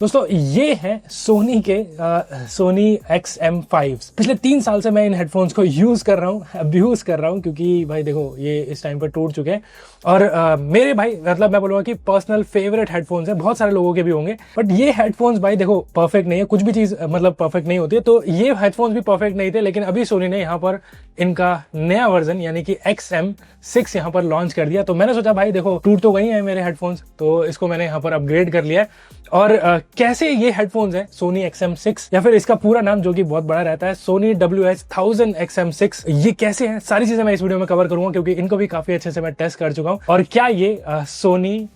दोस्तों ये है सोनी के सोनी XM5। पिछले 3 साल से मैं इन हेडफोन्स को यूज कर रहा हूँ, अब्यूज कर रहा हूँ, क्योंकि भाई देखो ये इस टाइम पर टूट चुके हैं और मेरे भाई मतलब मैं बोलूँगा कि पर्सनल फेवरेट हेडफोन्स है। बहुत सारे लोगों के भी होंगे, बट ये हेडफोन्स भाई देखो परफेक्ट नहीं है। कुछ भी चीज मतलब परफेक्ट नहीं होती है, तो ये हेडफोन्स भी परफेक्ट नहीं थे। लेकिन अभी सोनी ने यहाँ पर इनका नया वर्जन यानी कि XM6 यहाँ पर लॉन्च कर दिया। तो मैंने सोचा भाई देखो टूट तो गई है मेरे हेडफोन्स, तो इसको मैंने यहाँ पर अपग्रेड कर लिया है। और कैसे ये हेडफोन्स है सोनी XM6 या फिर इसका पूरा नाम जो कि बहुत बड़ा रहता है सोनी WH-1000 XM6, ये कैसे है सारी चीजें मैं इस वीडियो में कवर करूंगा, क्योंकि इनको भी काफी अच्छे से मैं टेस्ट कर चुका हूं। और क्या ये सोनी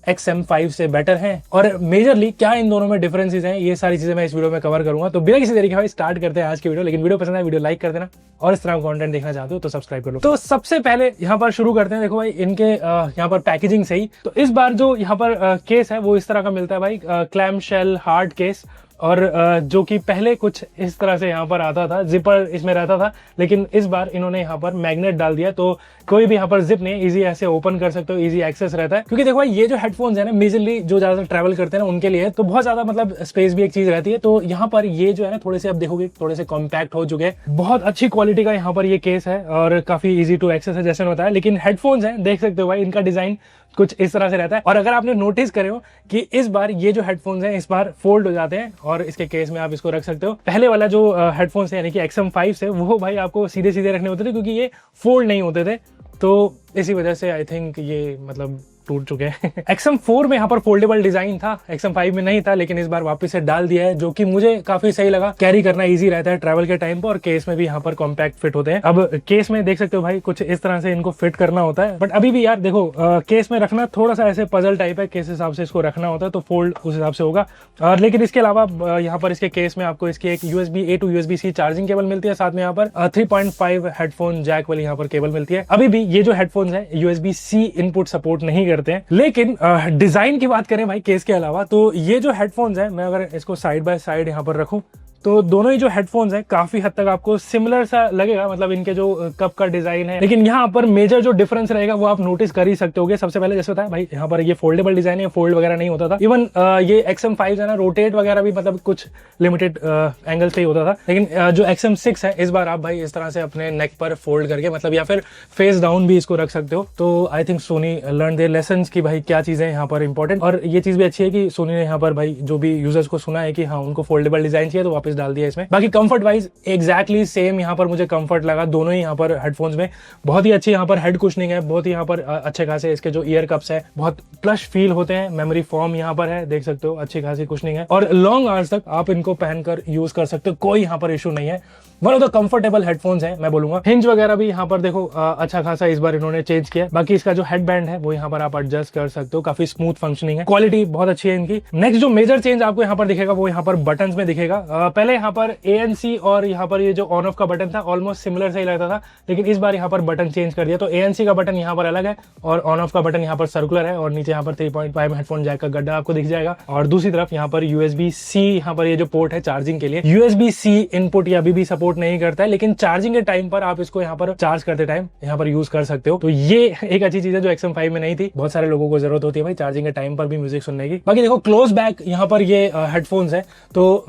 XM5 से बेटर है और मेजरली क्या इन दोनों में डिफरेंसेस हैं, ये सारी चीजें मैं इस वीडियो में कवर करूंगा। तो बिना किसी तरीके भाई स्टार्ट करते हैं आज की वीडियो। लेकिन वीडियो पसंद है वीडियो लाइक कर देना और इस तरह का कंटेंट देखना चाहते हो तो सब्सक्राइब कर लो। तो सबसे पहले यहाँ पर शुरू करते हैं। देखो भाई इनके यहाँ पर पैकेजिंग सही, तो इस बार जो यहाँ पर केस है वो इस तरह का मिलता है भाई, क्लैम शेल हार्ड केस। और जो कि पहले कुछ इस तरह से यहाँ पर आता था, जिपर इसमें रहता था, लेकिन इस बार इन्होंने यहाँ पर मैग्नेट डाल दिया, तो कोई भी यहाँ पर जिप नहीं, इजी ऐसे ओपन कर सकते हो, इजी एक्सेस रहता है। क्योंकि देखो भाई ये जो हेडफोन्स है ना मेजरली जो ज्यादा ट्रैवल करते हैं ना उनके लिए, तो बहुत ज्यादा मतलब स्पेस भी एक चीज रहती है। तो यहाँ पर ये जो है ना थोड़े से आप देखोगे थोड़े से कॉम्पैक्ट हो चुके हैं। बहुत अच्छी क्वालिटी का यहाँ पर ये केस है और काफी इजी टू एक्सेस है जैसे मैंने बताया। लेकिन हेडफोन्स है देख सकते हो भाई इनका डिजाइन कुछ इस तरह से रहता है। और अगर आपने नोटिस करे हो कि इस बार ये जो हेडफोन्स हैं इस बार फोल्ड हो जाते हैं और इसके केस में आप इसको रख सकते हो। पहले वाला जो हेडफोन्स है यानी कि XM5 से वो भाई आपको सीधे सीधे रखने होते थे, क्योंकि ये फोल्ड नहीं होते थे, तो इसी वजह से आई थिंक ये मतलब टूट चुके हैं। XM4 में यहाँ पर फोल्डेबल डिजाइन था, XM5 में नहीं था, लेकिन इस बार वापस से डाल दिया है, जो कि मुझे काफी सही लगा। कैरी करना इजी रहता है ट्रैवल के टाइम पर और केस में भी यहाँ पर कॉम्पैक्ट फिट होते हैं। अब केस में देख सकते हो भाई कुछ इस तरह से इनको फिट करना होता है, बट अभी भी यार देखो केस में रखना थोड़ा सा ऐसे पजल टाइप है, किस हिसाब से इसको रखना होता है, तो फोल्ड उस हिसाब से होगा। और लेकिन इसके अलावा यहाँ पर इसके केस में आपको इसकी एक USB-A to USB-C charging cable मिलती है, साथ में यहाँ पर 3.5 हेडफोन जैक वाली यहाँ पर केबल मिलती है। अभी भी ये जो हेडफोन्स है USB-C इनपुट सपोर्ट नहीं करते हैं। लेकिन डिजाइन की बात करें भाई केस के अलावा, तो ये जो हेडफोन्स है, मैं अगर इसको साइड बाय साइड यहाँ पर रखूं तो दोनों ही जो हेडफोन्स हैं काफी हद तक आपको सिमिलर सा लगेगा, मतलब इनके जो कप का डिजाइन है। लेकिन यहाँ पर मेजर जो डिफरेंस रहेगा वो आप नोटिस कर ही सकते होगे। सबसे पहले जैसे होता है भाई यहाँ पर ये फोल्डेबल डिजाइन है, फोल्ड वगैरह नहीं होता था। इवन ये XM5 है ना रोटेट वगैरह भी मतलब कुछ लिमिटेड एंगल से ही होता था। लेकिन जो XM6 है इस बार आप भाई इस तरह से अपने नेक पर फोल्ड करके मतलब या फिर फेस डाउन भी इसको रख सकते हो। तो I think Sony learn their lessons की भाई क्या चीजें यहाँ पर इंपॉर्टेंट। और ये चीज भी अच्छी है कि सोनी ने यहाँ पर भाई जो भी यूजर्स को सुना है कि हाँ उनको फोल्डेबल डिजाइन चाहिए तो वापस डाल दिया इसमें। बाकी कंफर्ट वाइज एग्जैक्टली सेम यहाँ पर मुझे कंफर्ट लगा दोनों ही यहाँ पर हेडफोन्स में। बहुत ही अच्छी यहाँ पर हेड कुशनिंग है, बहुत ही यहाँ पर अच्छे खासे इसके जो ईयर कप्स है बहुत प्लश फील होते हैं। मेमोरी फॉर्म यहाँ पर है, देख सकते हो अच्छी खासी कुशनिंग है और लॉन्ग आवर्स तक आप इनको पहनकर यूज कर सकते हो, कोई यहाँ पर इशू नहीं है। One of the comfortable headphones है मैं बोलूंगा। हिंज वगैरह भी यहाँ पर देखो अच्छा खासा इस बार इन्होंने चेंज किया। बाकी इसका जो हेड बैंड है वो यहाँ पर आप एडजस्ट कर सकते हो, काफी स्मूथ फंक्शनिंग है, क्वालिटी बहुत अच्छी है इनकी। नेक्स्ट जो मेजर चेंज आपको यहाँ पर दिखेगा वो यहाँ पर बटन्स में दिखेगा। पहले यहाँ पर ANC और यहाँ पर ये जो ऑन ऑफ का बटन था ऑलमोस्ट सिमिलर से ही लगता था, लेकिन इस बार यहाँ पर बटन चेंज कर दिया। तो ANC का बटन यहाँ पर अलग है और ऑन ऑफ का बटन यहाँ पर सर्कुलर है और नीचे यहाँ पर 3.5 हेडफोन जैक का गड्ढा आपको दिख जाएगा। और दूसरी तरफ यहाँ पर USB-C यहाँ पर ये जो पोर्ट है चार्जिंग के लिए, USB-C इनपुट ये अभी भी सपोर्ट नहीं करता है, लेकिन चार्जिंग के टाइम पर आप इसको यहाँ पर चार्ज करते टाइम यहाँ पर यूज कर सकते हो। तो ये एक अच्छी चीज है जो XM5 में नहीं थी। बहुत सारे लोगों को जरूरत होती है भाई चार्जिंग के टाइम पर भी म्यूजिक सुनने की। बाकी देखो क्लोज बैक यहाँ पर ये हेडफोन्स है, तो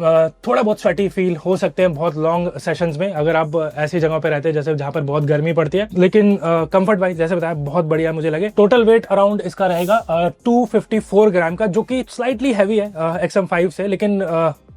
थोड़ा बहुत स्वेटी फील हो सकते हैं बहुत लॉन्ग सेशंस में अगर आप ऐसी जगह पे रहते हैं जैसे जहां पर बहुत गर्मी पड़ती है। लेकिन कंफर्ट वाइज जैसे बताया बहुत बढ़िया मुझे लगे। टोटल वेट अराउंड इसका रहेगा 254 ग्राम का, जो कि स्लाइटली हैवी है XM5 से, लेकिन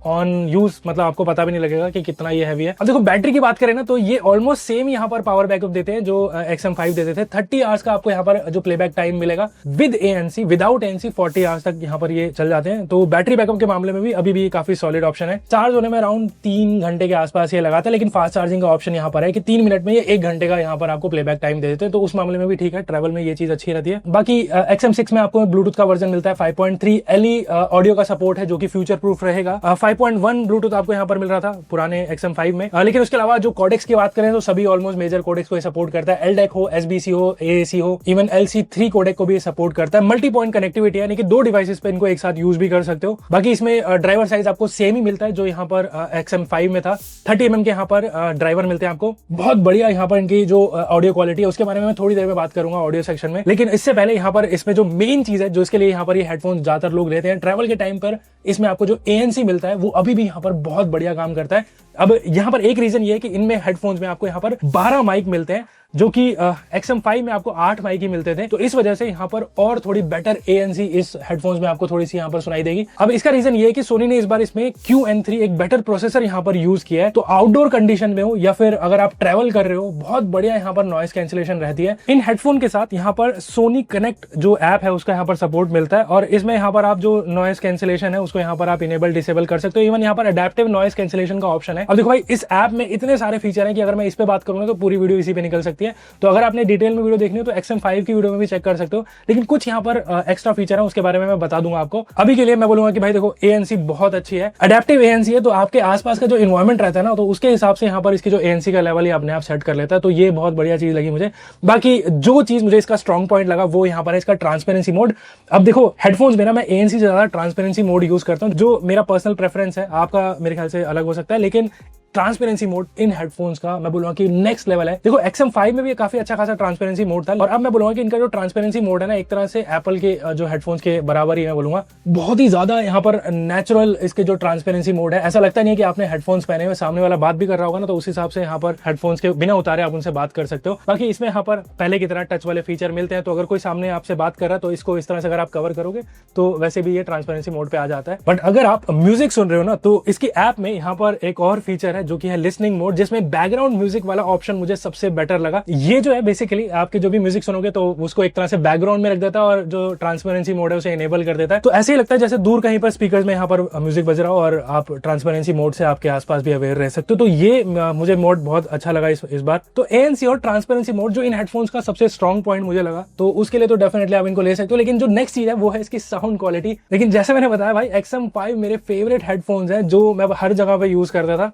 ऑन यूज मतलब आपको पता भी नहीं लगेगा कि कितना ये हैवी है। अब देखो बैटरी की बात करें ना तो ये ऑलमोस्ट सेम यहाँ पर पावर बैकअप देते हैं जो XM5 देते थे। 30 आवर्स का आपको यहाँ पर जो प्लेबैक टाइम मिलेगा with ANC, without ANC 40 hours तक यहाँ पर ये चल जाते हैं। तो बैटरी बैकअप के मामले में भी अभी भी काफी सॉलिड ऑप्शन है। चार्ज होने में अराउंड 3 घंटे के आसपास ये लगाता है, लेकिन फास्ट चार्जिंग का ऑप्शन यहाँ पर है कि 3 मिनट में ये 1 घंटे का यहाँ पर आपको प्लेबैक टाइम दे देते हैं, तो उस मामले में भी ठीक है, ट्रैवल में ये चीज अच्छी रहती है। बाकी XM6 में आपको ब्लूटूथ का वर्जन मिलता है 5.3 LE ऑडियो का सपोर्ट है जो कि फ्यूचर प्रूफ रहेगा। 5.1 ब्लूटूथ आपको यहाँ पर मिल रहा था पुराने XM5 में, लेकिन उसके अलावा जो कोडेक्स की बात करें तो सभी ऑलमोस्ट मेजर कोडेक्स को सपोर्ट करता है। LDAC हो, SBC हो, AAC हो, इवन LC3 कोडेक को भी सपोर्ट करता है। मल्टी पॉइंट कनेक्टिविटी यानी कि दो डिवाइसेस पे इनको एक साथ यूज भी कर सकते हो। बाकी इसमें ड्राइवर साइज आपको सेम ही मिलता है जो यहाँ पर XM5 में था। 30 mm के यहाँ पर ड्राइवर मिलते हैं आपको। बहुत बढ़िया यहाँ पर इनकी जो ऑडियो क्वालिटी है उसके बारे में मैं थोड़ी देर में बात करूंगा ऑडियो सेक्शन में, लेकिन इससे पहले यहाँ पर इसमें जो मेन चीज है जो इसके लिए यहाँ पर ये हेडफोन ज्यादातर लोग लेते हैं ट्रैवल के टाइम पर, इसमें आपको जो ANC मिलता है वो अभी भी यहाँ पर बहुत बढ़िया काम करता है। अब यहाँ पर एक रीजन ये है कि इनमें हेडफोन्स में आपको यहाँ पर 12 माइक मिलते हैं, जो कि XM5 में आपको 8 माइक ही मिलते थे, तो इस वजह से यहाँ पर और थोड़ी बेटर ANC इस हेडफोन्स में आपको थोड़ी सी यहाँ पर सुनाई देगी। अब इसका रीजन ये है कि सोनी ने इस बार इसमें QN3 एक बेटर प्रोसेसर यहाँ पर यूज किया है, तो आउटडोर कंडीशन में हो या फिर अगर आप ट्रेवल कर रहे हो बहुत बढ़िया यहाँ पर नॉइस कैंसिलेशन रहती है। इन हेडफोन के साथ यहाँ पर सोनी कनेक्ट जो ऐप है उसका यहाँ पर सपोर्ट मिलता है, और इसमें यहाँ पर आप जो नॉइस कैंसिलेशन है उसको यहाँ पर आप इनेबल डिसेबल कर सकते हो। इवन यहाँ पर अडेप्टिव नॉइस कैंसिलेशन का ऑप्शन है। अब देखो भाई इस ऐप में इतने सारे फीचर हैं कि अगर मैं इस पे बात करूंगा तो पूरी वीडियो इसी पे निकल सकती है, तो अगर आपने डिटेल में वीडियो देखनी हो तो XM5 की वीडियो में भी चेक कर सकते हो, लेकिन कुछ यहाँ पर एक्स्ट्रा फीचर है उसके बारे में मैं बता दूंगा आपको। अभी के लिए मैं बोलूंगा कि भाई देखो ANC बहुत अच्छी है, अडेप्टिव ANC है, तो आपके आसपास का जो इन्वायरमेंट रहता है ना तो उसके हिसाब से यहाँ पर इसकी जो ANC का लेवल ही अपने आप सेट कर लेता है, तो ये बहुत बढ़िया चीज लगी मुझे। बाकी जो चीज मुझे इसका स्ट्रॉन्ग पॉइंट लगा वो यहाँ पर है इसका ट्रांसपेरेंसी मोड। अब देखो हेडफोन्स में ना मैं ANC से ज्यादा ट्रांसपेरेंसी मोड यूज करता हूँ, जो मेरा पर्सनल प्रेफरेंस है, आपका मेरे ख्याल से अलग हो सकता है, लेकिन ट्रांसपेरेंसी मोड इन हेडफोन्स का मैं बोलूंगा कि नेक्स्ट लेवल है। देखो XM5 में भी काफी अच्छा खासा ट्रांसपेरेंसी मोड था, और अब मैं बोलूंगा कि इनका जो ट्रांसपेरेंसी मोड है ना एक तरह से एप्पल के जो हेडफोन्स के बराबर ही मैं बोलूंगा। बहुत ही ज्यादा यहाँ पर नेचुरल इसके जो ट्रांसपेरेंसी मोड है, ऐसा लगता नहीं है कि आपने हेडफोन्स पहने हुए सामने वाला बात भी कर रहा होगा ना, तो उस हिसाब से यहाँ पर हेडफोन्स के बिना उतारे आप उनसे बात कर सकते हो। बाकी इसमें यहाँ पर पहले की तरह टच वाले फीचर मिलते हैं, तो अगर कोई सामने आपसे बात कर रहा है तो इसको इस तरह से अगर आप कवर करोगे तो वैसे भी ये ट्रांसपेरेंसी मोड पे आ जाता है। बट अगर आप म्यूजिक सुन रहे हो ना तो इसकी ऐप में यहाँ पर एक और फीचर है जो कि है लिसनिंग मोड, जिसमें बैकग्राउंड म्यूजिक वाला ऑप्शन मुझे सबसे बेटर लगा। ये जो है बेसिकली आपके जो भी म्यूजिक सुनोगे तो उसको एक तरह से बैकग्राउंड में रख देता है और जो ट्रांसपेरेंसी मोड है उसे इनेबल कर देता है, तो ऐसे ही लगता है जैसे दूर कहीं पर स्पीकर्स में यहाँ पर म्यूजिक बज रहा हो और आप ट्रांसपेरेंसी मोड से आपके आसपास भी अवेयर रह सकते हो। तो ये मुझे मोड बहुत अच्छा लगा इस बार। तो ANC और ट्रांसपेरेंसी मोड जो इन हेडफोन्स का सबसे स्ट्रॉन्ग पॉइंट मुझे लगा, तो उसके लिए तो डेफिनेटली आप इनको ले सकते हो। लेकिन जो नेक्स्ट चीज है वो है इसकी साउंड क्वालिटी। लेकिन जैसे मैंने बताया भाई XM5 मेरे फेवरेट हेडफोन्स हैं जो मैं हर जगह पे यूज करता था,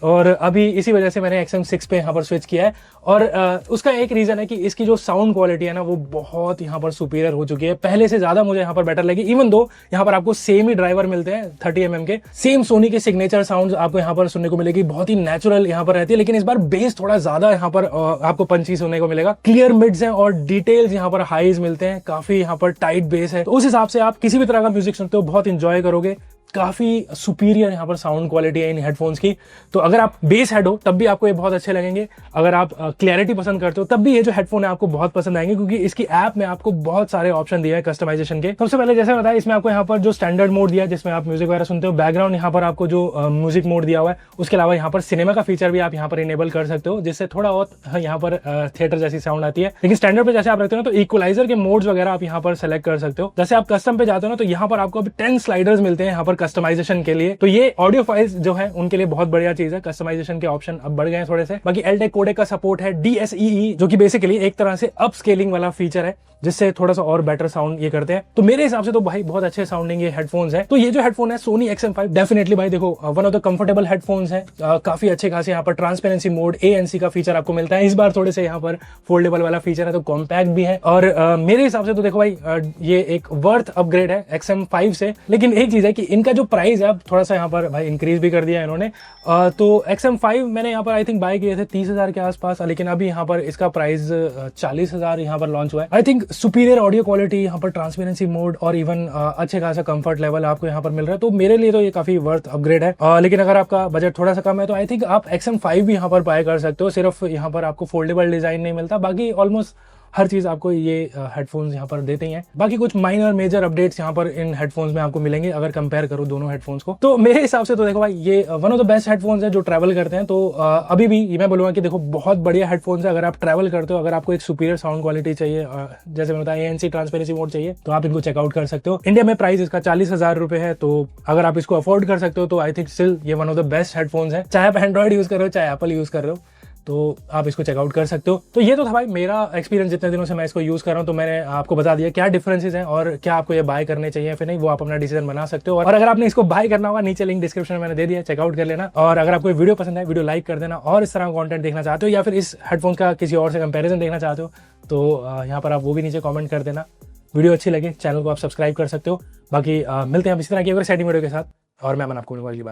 और अभी इसी वजह से मैंने XM6 पे यहाँ पर स्विच किया है। और उसका एक रीजन है कि इसकी जो साउंड क्वालिटी है ना वो बहुत यहाँ पर सुपीरियर हो चुकी है, पहले से ज्यादा मुझे यहाँ पर बेटर लगी। इवन दो यहाँ पर आपको सेम ही ड्राइवर मिलते हैं 30 mm के, सेम सोनी के सिग्नेचर साउंड आपको यहाँ पर सुनने को मिलेगी, बहुत ही नेचुरल यहाँ पर रहती है, लेकिन इस बार बेस थोड़ा ज्यादा यहाँ पर आपको पंची सुनने को मिलेगा। क्लियर मिड्स हैं और डिटेल्स यहाँ पर हाईज मिलते हैं, काफी यहाँ पर टाइट बेस है, तो उस हिसाब से आप किसी भी तरह का म्यूजिक सुनते हो बहुत इंजॉय करोगे। काफी सुपीरियर यहाँ पर साउंड क्वालिटी है इन हेडफोन्स की, तो अगर आप बेस हेड हो तब भी आपको ये बहुत अच्छे लगेंगे। अगर आप क्लैरिटी पसंद करते हो तब भी ये जो हेडफोन है आपको बहुत पसंद आएंगे, क्योंकि इसकी ऐप में आपको बहुत सारे ऑप्शन दिए हैं कस्टमाइजेशन के। सबसे पहले जैसे बताया इसमें आपको यहाँ पर जो स्टैंडर्ड मोड दिया है जिसमें आप म्यूजिक वगैरह सुनते हो, बैकग्राउंड यहाँ पर आपको जो म्यूजिक मोड दिया हुआ है, उसके अलावा यहाँ पर सिनेमा का फीचर भी आप यहाँ पर इनेबल कर सकते हो, जिससे थोड़ा बहुत यहाँ पर थिएटर जैसी साउंड आती है। लेकिन स्टैंडर्ड पे जैसे आप रखते हो तो इक्वलाइजर के मोड्स वगैरह आप यहाँ पर सेलेक्ट कर सकते हो। जैसे आप कस्टम पे जाते हो ना तो यहाँ पर आपको अभी 10 स्लाइडर्स मिलते हैं यहाँ पर कस्टमाइजेशन के लिए, तो ये ऑडियो फाइल्स जो है उनके लिए बहुत बढ़िया चीज है। कस्टमाइजेशन के ऑप्शन अब बढ़ गए हैं थोड़े से। बाकी LDAC कोडेक का सपोर्ट है, DSEE जो कि बेसिकली एक तरह से अप स्केलिंग वाला फीचर है, जिससे थोड़ा सा और बेटर साउंड ये करते हैं। तो मेरे हिसाब से तो भाई बहुत अच्छे साउंडिंग ये हेडफोन्स है। तो ये जो हेडफोन है सोनी XM5 डेफिनेटली भाई देखो one of the comfortable headphones है, काफी अच्छे खासे यहाँ पर ट्रांसपेरेंसी मोड ANC का फीचर आपको मिलता है। इस बार थोड़े से यहाँ पर फोल्डेबल वाला फीचर है, तो कॉम्पैक्ट भी है, और मेरे हिसाब से तो देखो भाई ये एक वर्थ अपग्रेड है XM5 से। लेकिन एक चीज है कि इनका जो प्राइस है अब थोड़ा सा यहाँ पर भाई इंक्रीज भी कर दिया है इन्होंने। तो XM5 मैंने यहाँ पर आई थिंक बाय किए थे 30,000 के आसपास, लेकिन अभी यहाँ पर इसका प्राइस 40,000 यहाँ पर लॉन्च हुआ है। I think superior audio quality, यहाँ पर ट्रांसपेरेंसी मोड और इवन अच्छे खासा कंफर्ट लेवल आपको यहाँ पर मिल रहा है, तो मेरे लिए तो ये काफी वर्थ अपग्रेड है। लेकिन अगर आपका बजट थोड़ा सा कम है तो आई थिंक आप XM5 भी यहाँ पर बाय कर सकते हो। सिर्फ यहाँ पर आपको फोल्डेबल डिजाइन नहीं मिलता, बाकी ऑलमोस्ट हर चीज आपको ये हेडफोन्स यहाँ पर देते ही हैं। बाकी कुछ माइनर मेजर अपडेट्स यहाँ पर इन हेडफोन्स में आपको मिलेंगे अगर कंपेयर करो दोनों हेडफोन्स को। तो मेरे हिसाब से तो देखो भाई ये one of the best headphones है जो ट्रैवल करते हैं। तो अभी भी ये मैं बोलूंगा कि देखो बहुत बढ़िया हेडफोन्स है अगर आप ट्रैवल करते हो, अगर आपको एक सुपीरियर साउंड क्वालिटी चाहिए, जैसे मैंने बताया ANC ट्रांसपेरेंसी मोड चाहिए, तो आप इनको चेकआउट कर सकते हो। इंडिया में प्राइस इसका 40,000 रुपए है, तो अगर आप इसको अफोर्ड कर सकते हो तो आई थिंक स्टिल ये one of the best headphones है, चाहे आप एंड्रॉइड यूज कर रहे हो चाहे एप्पल यूज कर रहे हो। तो आप इसको चेकआउट कर सकते हो। तो ये तो था भाई मेरा एक्सपीरियंस, जितने दिनों से मैं इसको यूज़ कर रहा हूँ। तो मैंने आपको बता दिया क्या डिफरेंसेस हैं और क्या आपको ये बाय करने चाहिए फिर नहीं, वो आप अपना डिसीजन बना सकते हो। और अगर आपने इसको बाय करना होगा, नीचे लिंक डिस्क्रिप्शन में मैंने दे दिया, चेकआउट कर लेना। और अगर आपको वीडियो पसंद है, वीडियो लाइक कर देना। और इस तरह का कंटेंट देखना चाहते हो या फिर इस हेडफोन का किसी और से कंपैरिजन देखना चाहते हो तो यहाँ पर आप वो भी नीचे कमेंट कर देना। वीडियो अच्छी लगे चैनल को आप सब्सक्राइब कर सकते हो। बाकी मिलते हैं अब इसी तरह की अगर सेटिंग वीडियो के साथ, और मैं आपको मिलूंगा अगली बार।